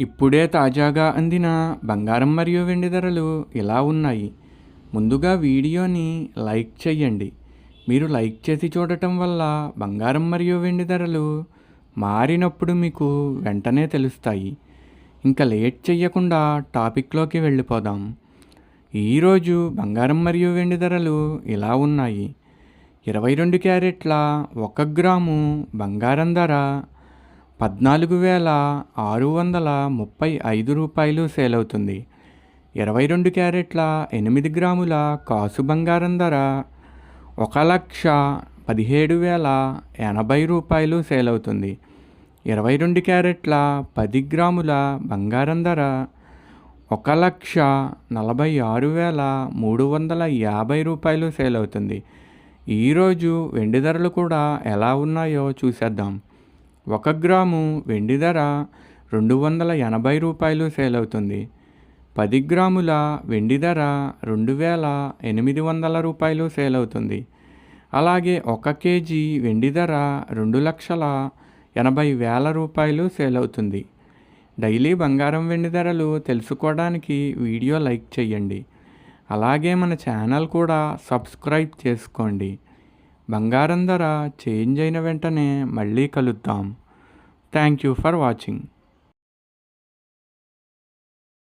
ఇప్పుడే తాజాగా అందిన బంగారం మరియు వెండి ధరలు ఇలా ఉన్నాయి. ముందుగా వీడియోని లైక్ చేయండి. మీరు లైక్ చేసి చూడటం వల్ల బంగారం మరియు వెండి ధరలు మారినప్పుడు మీకు వెంటనే తెలుస్తాయి. ఇంకా లేట్ చేయకుండా టాపిక్లోకి వెళ్ళిపోదాం. ఈరోజు బంగారం మరియు వెండి ధరలు ఇలా ఉన్నాయి. 22 క్యారెట్ల 1 గ్రాము బంగారం ధర 14,635 రూపాయలు సేల్ అవుతుంది. 22 క్యారెట్ల 8 గ్రాముల కాసు బంగారం ధర 1,17,080 రూపాయలు సేల్ అవుతుంది. 22 క్యారెట్ల 10 గ్రాముల బంగారం ధర 1,46,350 రూపాయలు సేల్ అవుతుంది. ఈరోజు వెండి ధరలు కూడా ఎలా ఉన్నాయో చూసేద్దాం. 1 గ్రాము వెండి ధర 280 రూపాయలు సేల్ అవుతుంది. 10 గ్రాముల వెండి ధర 2,800 రూపాయలు సేల్ అవుతుంది. అలాగే 1 కేజీ వెండి ధర 2,80,000 రూపాయలు సేల్ అవుతుంది. డైలీ బంగారం వెండి ధరలు తెలుసుకోవడానికి వీడియో లైక్ చేయండి. అలాగే మన ఛానల్ కూడా సబ్స్క్రైబ్ చేసుకోండి. బంగారం ధర చేంజ్ అయిన వెంటనే మళ్ళీ కలుద్దాం. Thank you for watching.